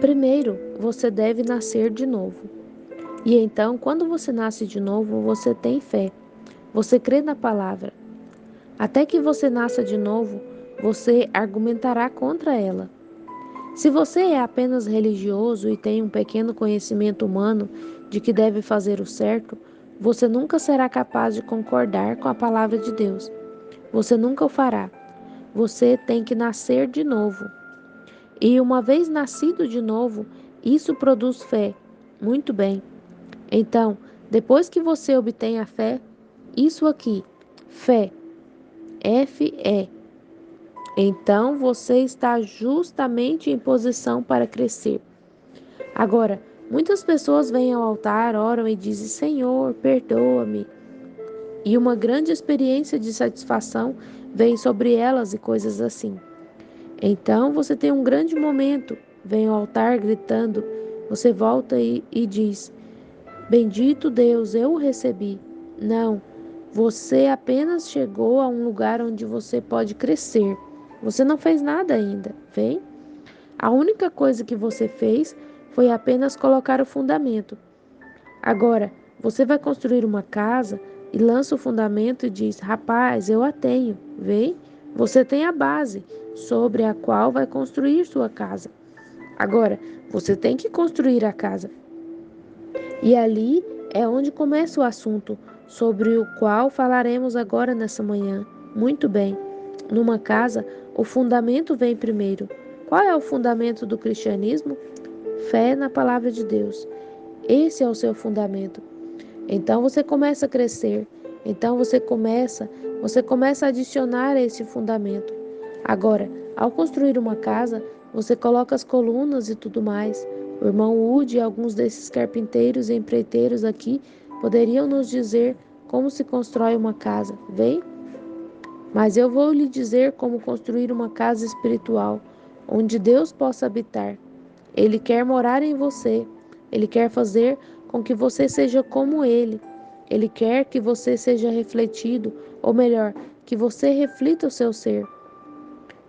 Primeiro, você deve nascer de novo. E então, quando você nasce de novo, você tem fé. Você crê na palavra. Até que você nasça de novo, você argumentará contra ela. Se você é apenas religioso e tem um pequeno conhecimento humano de que deve fazer o certo, você nunca será capaz de concordar com a palavra de Deus. Você nunca o fará. Você tem que nascer de novo. E uma vez nascido de novo, isso produz fé. Muito bem. Então, depois que você obtém a fé, isso aqui, fé, F-E, então você está justamente em posição para crescer. Agora, muitas pessoas vêm ao altar, oram e dizem: Senhor, perdoa-me. E uma grande experiência de satisfação vem sobre elas e coisas assim. Então você tem um grande momento, vem ao altar gritando, você volta e diz: Bendito Deus, eu o recebi. Não, você apenas chegou a um lugar onde você pode crescer. Você não fez nada ainda, vem? A única coisa que você fez foi apenas colocar o fundamento. Agora, você vai construir uma casa e lança o fundamento e diz: Rapaz, eu a tenho, vem? Você tem a base sobre a qual vai construir sua casa. Agora, você tem que construir a casa. E ali é onde começa o assunto sobre o qual falaremos agora nessa manhã. Muito bem. Numa casa, o fundamento vem primeiro. Qual é o fundamento do cristianismo? Fé na palavra de Deus. Esse é o seu fundamento. Então você começa a crescer. Então você começa a adicionar esse fundamento. Agora, ao construir uma casa, você coloca as colunas e tudo mais. O irmão Wood e alguns desses carpinteiros e empreiteiros aqui poderiam nos dizer como se constrói uma casa. Vem? Mas eu vou lhe dizer como construir uma casa espiritual, onde Deus possa habitar. Ele quer morar em você. Ele quer fazer com que você seja como Ele. Ele quer que você seja refletido, ou melhor, que você reflita o seu ser.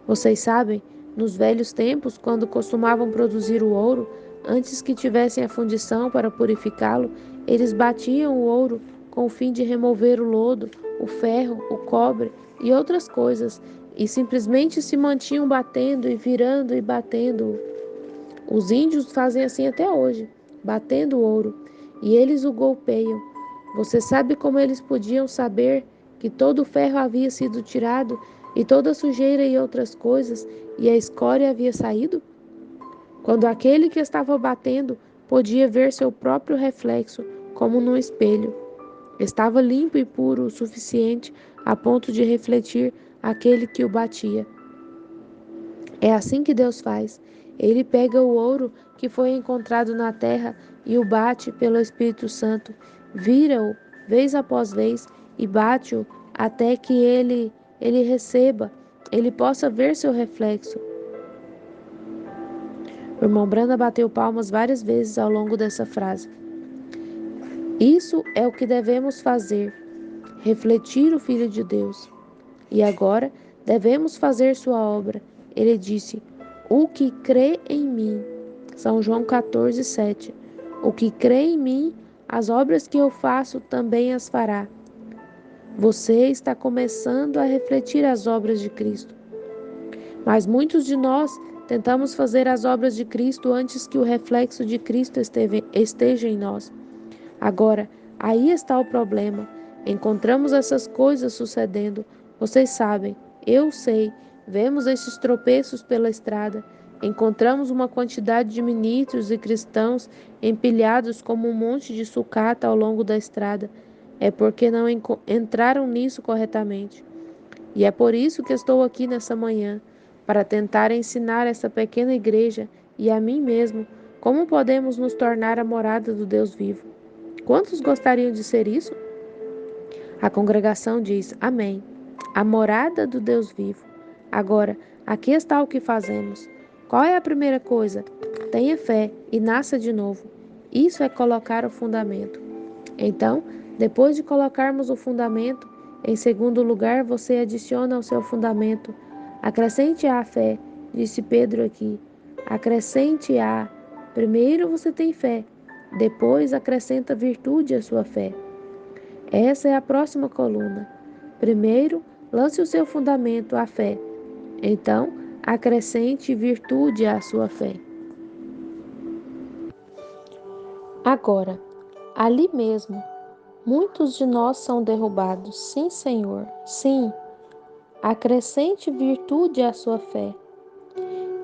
Vocês sabem, nos velhos tempos, quando costumavam produzir o ouro, antes que tivessem a fundição para purificá-lo, eles batiam o ouro com o fim de remover o lodo, o ferro, o cobre e outras coisas, e simplesmente se mantinham batendo e virando e batendo. Os índios fazem assim até hoje, batendo o ouro, e eles o golpeiam. Você sabe como eles podiam saber que todo o ferro havia sido tirado e toda a sujeira e outras coisas, e a escória havia saído? Quando aquele que estava batendo podia ver seu próprio reflexo, como num espelho. Estava limpo e puro o suficiente a ponto de refletir aquele que o batia. É assim que Deus faz. Ele pega o ouro que foi encontrado na terra e o bate pelo Espírito Santo, vira-o vez após vez e bate-o até que ele receba, ele possa ver seu reflexo. O irmão Branda bateu palmas várias vezes ao longo dessa frase. Isso é o que devemos fazer, refletir o Filho de Deus. E agora devemos fazer sua obra. Ele disse: O que crê em mim. São João 14, 7. O que crê em mim, as obras que eu faço também as fará. Você está começando a refletir as obras de Cristo. Mas muitos de nós tentamos fazer as obras de Cristo antes que o reflexo de Cristo esteja em nós. Agora, aí está o problema. Encontramos essas coisas sucedendo. Vocês sabem, eu sei, vemos esses tropeços pela estrada. Encontramos uma quantidade de ministros e cristãos empilhados como um monte de sucata ao longo da estrada. É porque não entraram nisso corretamente. E é por isso que estou aqui nessa manhã, para tentar ensinar essa pequena igreja e a mim mesmo como podemos nos tornar a morada do Deus vivo. Quantos gostariam de ser isso? A congregação diz: Amém. A morada do Deus vivo. Agora, aqui está o que fazemos. Qual é a primeira coisa? Tenha fé e nasça de novo. Isso é colocar o fundamento. Então, depois de colocarmos o fundamento, em segundo lugar, você adiciona ao seu fundamento. Acrescente a fé, disse Pedro aqui. Acrescente a Primeiro você tem fé, depois acrescenta virtude à sua fé. Essa é a próxima coluna. Primeiro, lance o seu fundamento, a fé. Então, acrescente virtude à sua fé. Agora, ali mesmo, muitos de nós são derrubados. Sim, Senhor, sim. Acrescente virtude à sua fé.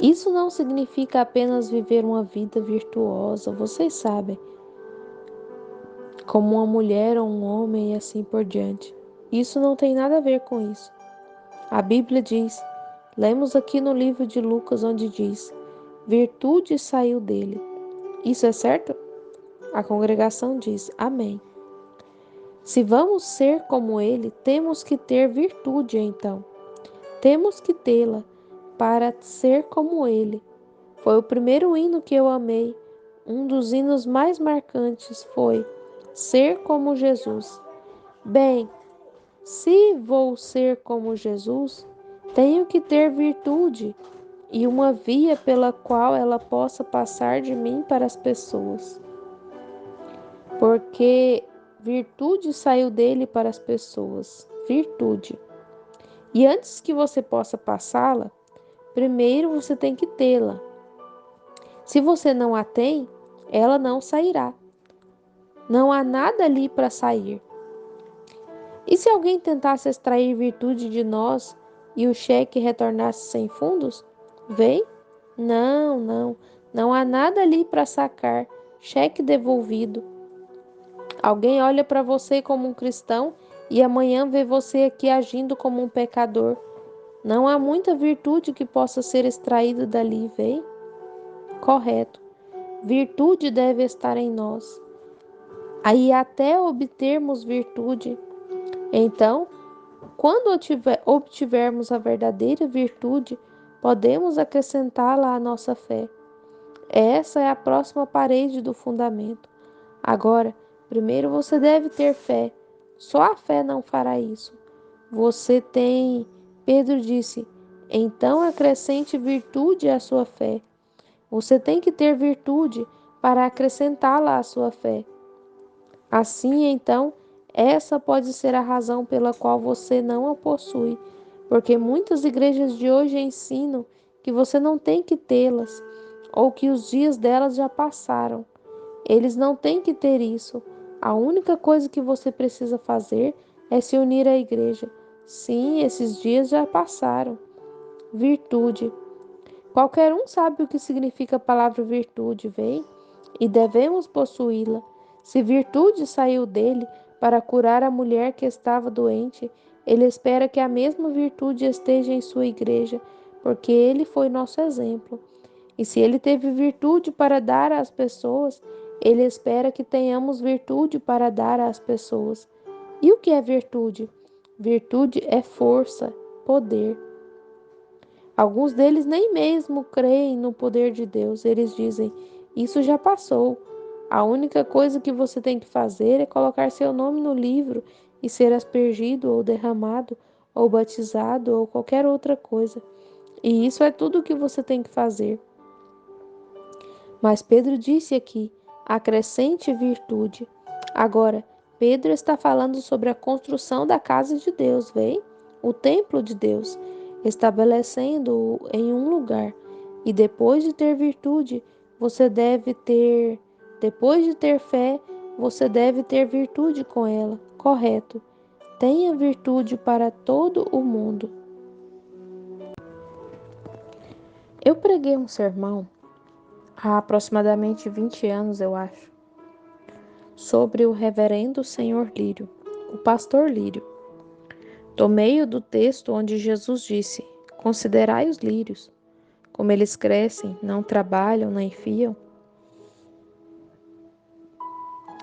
Isso não significa apenas viver uma vida virtuosa, vocês sabem, como uma mulher ou um homem e assim por diante. Isso não tem nada a ver com isso. A Bíblia diz, lemos aqui no livro de Lucas, onde diz: virtude saiu dele. Isso é certo? A congregação diz: amém. Se vamos ser como ele, temos que ter virtude então. Temos que tê-la para ser como ele. Foi o primeiro hino que eu amei. Um dos hinos mais marcantes foi Ser como Jesus. Bem, se vou ser como Jesus, tenho que ter virtude e uma via pela qual ela possa passar de mim para as pessoas. Porque virtude saiu dele para as pessoas. Virtude. E antes que você possa passá-la, primeiro você tem que tê-la. Se você não a tem, ela não sairá. Não há nada ali para sair. E se alguém tentasse extrair virtude de nós e o cheque retornasse sem fundos? Vem? Não, não. Não há nada ali para sacar. Cheque devolvido. Alguém olha para você como um cristão e amanhã vê você aqui agindo como um pecador. Não há muita virtude que possa ser extraída dali, vem? Correto. Virtude deve estar em nós. Aí até obtermos virtude. Então, quando obtivermos a verdadeira virtude, podemos acrescentá-la à nossa fé. Essa é a próxima parede do fundamento. Agora, primeiro você deve ter fé. Só a fé não fará isso. Você tem, Pedro disse, então acrescente virtude à sua fé. Você tem que ter virtude para acrescentá-la à sua fé. Assim, então, essa pode ser a razão pela qual você não a possui, porque muitas igrejas de hoje ensinam que você não tem que tê-las, ou que os dias delas já passaram. Eles não têm que ter isso. A única coisa que você precisa fazer é se unir à igreja. Sim, esses dias já passaram. Virtude. Qualquer um sabe o que significa a palavra virtude, vem? E devemos possuí-la. Se virtude saiu dele para curar a mulher que estava doente, ele espera que a mesma virtude esteja em sua igreja, porque ele foi nosso exemplo. E se ele teve virtude para dar às pessoas, ele espera que tenhamos virtude para dar às pessoas. E o que é virtude? Virtude é força, poder. Alguns deles nem mesmo creem no poder de Deus. Eles dizem: isso já passou. A única coisa que você tem que fazer é colocar seu nome no livro e ser aspergido ou derramado ou batizado ou qualquer outra coisa. E isso é tudo o que você tem que fazer. Mas Pedro disse aqui: acrescente virtude. Agora, Pedro está falando sobre a construção da casa de Deus, vem? O templo de Deus, estabelecendo-o em um lugar. E depois de ter virtude, depois de ter fé, você deve ter virtude com ela. Correto. Tenha virtude para todo o mundo. Eu preguei um sermão há aproximadamente 20 anos, eu acho, sobre o reverendo senhor Lírio, o pastor Lírio. Tomei-o do texto onde Jesus disse: considerai os lírios, como eles crescem, não trabalham, nem fiam.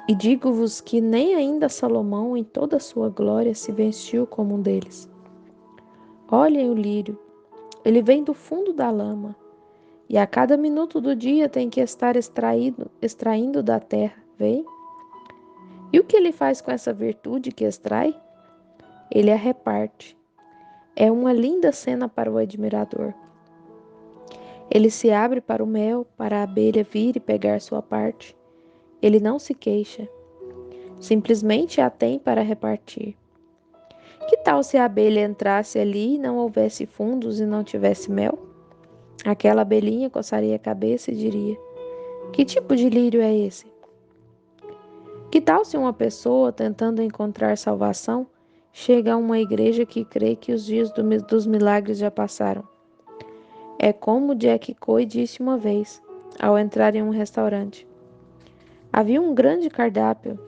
E digo-vos que nem ainda Salomão, em toda a sua glória, se vestiu como um deles. Olhem o lírio, ele vem do fundo da lama, e a cada minuto do dia tem que estar extraindo da terra, vem? E o que ele faz com essa virtude que extrai? Ele a reparte. É uma linda cena para o admirador. Ele se abre para o mel, para a abelha vir e pegar sua parte. Ele não se queixa, simplesmente a tem para repartir. Que tal se a abelha entrasse ali e não houvesse fundos e não tivesse mel? Aquela abelhinha coçaria a cabeça e diria: que tipo de lírio é esse? Que tal se uma pessoa, tentando encontrar salvação, chega a uma igreja que crê que os dias dos milagres já passaram? É como Jack Coy disse uma vez, ao entrar em um restaurante. Havia um grande cardápio.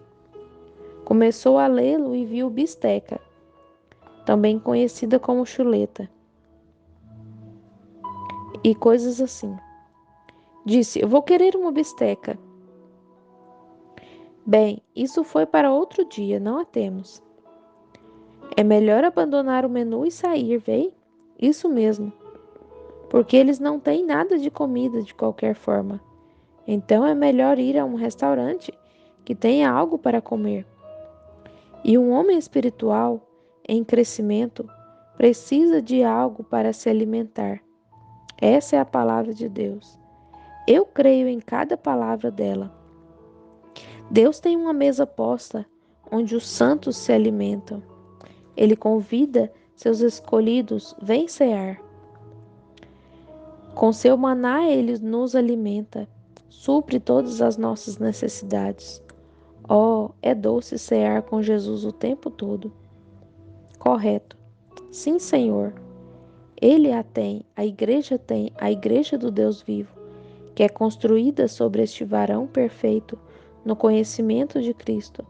Começou a lê-lo e viu bisteca, também conhecida como chuleta, e coisas assim. Disse: eu vou querer uma bisteca. Bem, isso foi para outro dia, não a temos. É melhor abandonar o menu e sair, vê? Isso mesmo, porque eles não têm nada de comida de qualquer forma. Então é melhor ir a um restaurante que tenha algo para comer. E um homem espiritual, em crescimento, precisa de algo para se alimentar. Essa é a palavra de Deus. Eu creio em cada palavra dela. Deus tem uma mesa posta onde os santos se alimentam. Ele convida seus escolhidos, vem cear. Com seu maná ele nos alimenta, supre todas as nossas necessidades. Oh, é doce cear com Jesus o tempo todo. Correto. Sim, Senhor. Ele a tem, a igreja do Deus vivo, que é construída sobre este varão perfeito no conhecimento de Cristo.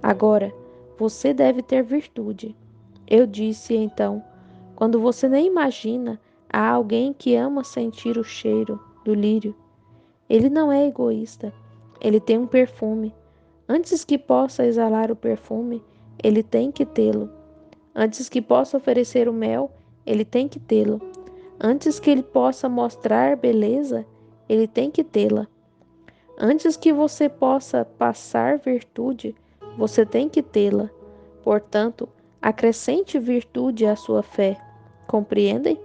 Agora, você deve ter virtude. Eu disse então, quando você nem imagina, há alguém que ama sentir o cheiro do lírio. Ele não é egoísta. Ele tem um perfume. Antes que possa exalar o perfume, ele tem que tê-lo. Antes que possa oferecer o mel, ele tem que tê-lo. Antes que ele possa mostrar beleza, ele tem que tê-la. Antes que você possa passar virtude, você tem que tê-la. Portanto, acrescente virtude à sua fé. Compreendem?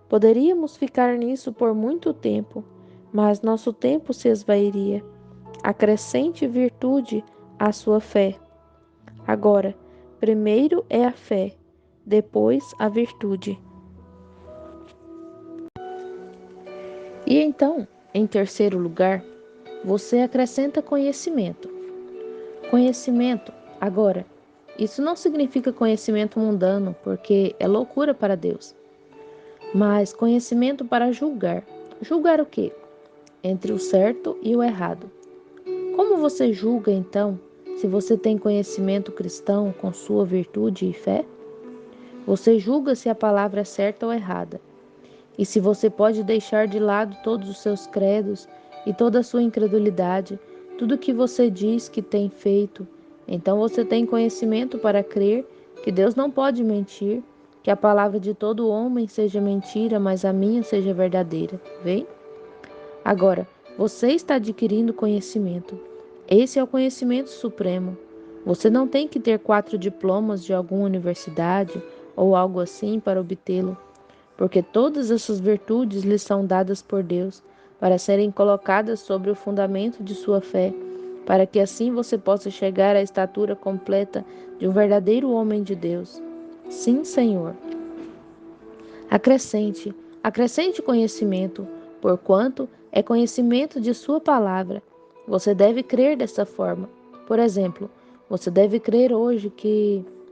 Poderíamos ficar nisso por muito tempo, mas nosso tempo se esvairia. Acrescente virtude à sua fé. Agora, primeiro é a fé, depois a virtude. E então, em terceiro lugar, você acrescenta conhecimento. Conhecimento, agora, isso não significa conhecimento mundano, porque é loucura para Deus, mas conhecimento para julgar. Julgar o quê? Entre o certo e o errado. Como você julga, então, se você tem conhecimento cristão com sua virtude e fé? Você julga se a palavra é certa ou errada. E se você pode deixar de lado todos os seus credos e toda a sua incredulidade, tudo que você diz que tem feito, então você tem conhecimento para crer que Deus não pode mentir, que a palavra de todo homem seja mentira, mas a minha seja verdadeira. Vem? Agora, você está adquirindo conhecimento. Esse é o conhecimento supremo. Você não tem que ter 4 diplomas de alguma universidade ou algo assim para obtê-lo, porque todas essas virtudes lhe são dadas por Deus para serem colocadas sobre o fundamento de sua fé, para que assim você possa chegar à estatura completa de um verdadeiro homem de Deus. Sim, Senhor. Acrescente, acrescente conhecimento, porquanto é conhecimento de sua palavra. Você deve crer dessa forma. Por exemplo, você deve crer hoje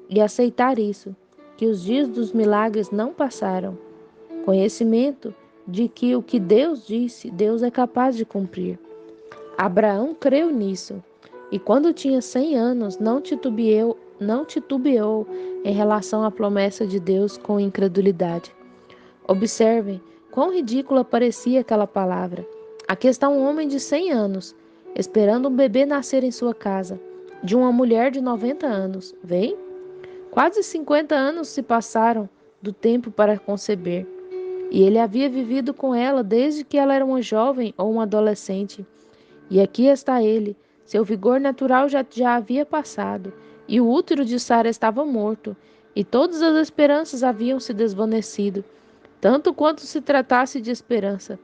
e aceitar isso, que os dias dos milagres não passaram. Conhecimento de que o que Deus disse, Deus é capaz de cumprir. Abraão creu nisso, e quando tinha 100 anos, não titubeou em relação à promessa de Deus com incredulidade. Observem quão ridícula parecia aquela palavra. Aqui está um homem de 100 anos, esperando um bebê nascer em sua casa, de uma mulher de 90 anos. Vem? Quase 50 anos se passaram do tempo para conceber. E ele havia vivido com ela desde que ela era uma jovem ou uma adolescente. E aqui está ele. Seu vigor natural já havia passado, e o útero de Sara estava morto, e todas as esperanças haviam se desvanecido. tanto quanto se tratasse de esperança.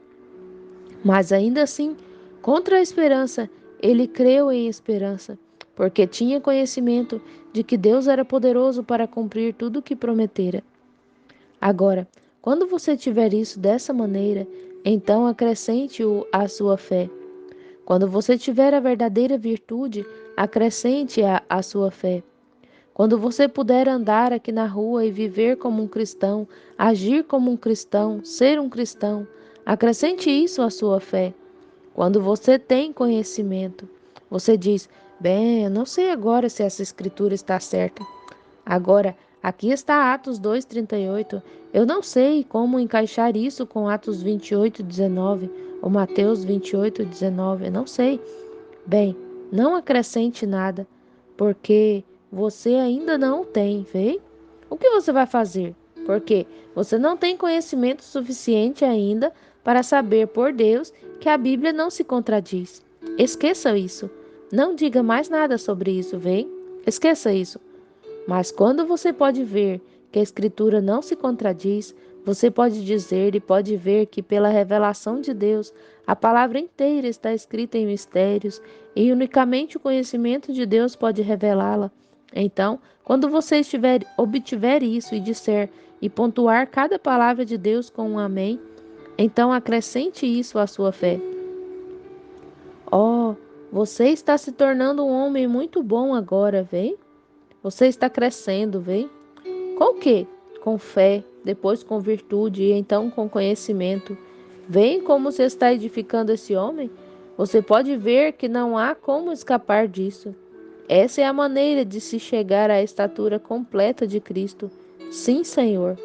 Mas ainda assim, contra a esperança, ele creu em esperança, porque tinha conhecimento de que Deus era poderoso para cumprir tudo o que prometera. Agora, quando você tiver isso dessa maneira, então acrescente-o à sua fé. Quando você tiver a verdadeira virtude, acrescente-a à sua fé. Quando você puder andar aqui na rua e viver como um cristão, agir como um cristão, ser um cristão, acrescente isso à sua fé. Quando você tem conhecimento, você diz: bem, eu não sei agora se essa escritura está certa. Agora, aqui está Atos 2:38. Eu não sei como encaixar isso com Atos 28:19 ou Mateus 28:19. Eu não sei. Bem, não acrescente nada, porque você ainda não tem, vê? O que você vai fazer? Porque você não tem conhecimento suficiente ainda para saber por Deus que a Bíblia não se contradiz. Esqueça isso. Não diga mais nada sobre isso, vem? Esqueça isso. Mas quando você pode ver que a Escritura não se contradiz, você pode dizer e pode ver que, pela revelação de Deus, a palavra inteira está escrita em mistérios e unicamente o conhecimento de Deus pode revelá-la. Então, quando você obtiver isso e disser e pontuar cada palavra de Deus com um amém, então acrescente isso à sua fé. Oh, você está se tornando um homem muito bom agora, vem? Você está crescendo, vem? Com o quê? Com fé, depois com virtude e então com conhecimento. Vem como você está edificando esse homem? Você pode ver que não há como escapar disso. Essa é a maneira de se chegar à estatura completa de Cristo. Sim, Senhor.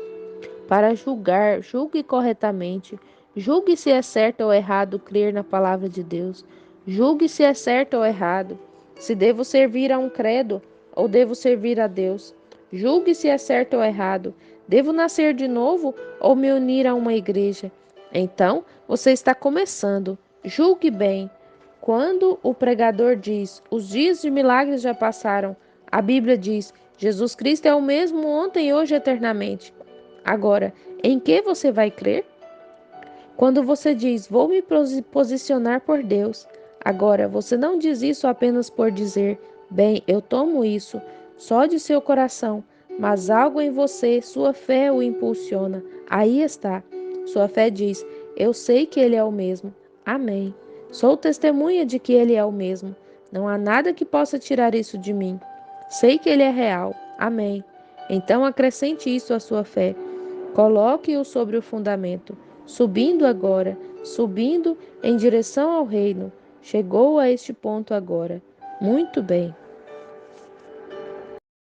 Para julgar, julgue corretamente. Julgue se é certo ou errado crer na palavra de Deus. Julgue se é certo ou errado. Se devo servir a um credo ou devo servir a Deus. Julgue se é certo ou errado. Devo nascer de novo ou me unir a uma igreja? Então, você está começando. Julgue bem. Quando o pregador diz, os dias de milagres já passaram, a Bíblia diz, Jesus Cristo é o mesmo ontem e hoje eternamente. Agora, em que você vai crer? Quando você diz, vou me posicionar por Deus. Agora, você não diz isso apenas por dizer, bem, eu tomo isso, só de seu coração, mas algo em você, sua fé o impulsiona. Aí está. Sua fé diz, eu sei que Ele é o mesmo. Amém. Sou testemunha de que Ele é o mesmo. Não há nada que possa tirar isso de mim. Sei que Ele é real. Amém. Então acrescente isso à sua fé. Coloque-o sobre o fundamento, subindo agora, subindo em direção ao reino. Chegou a este ponto agora. Muito bem.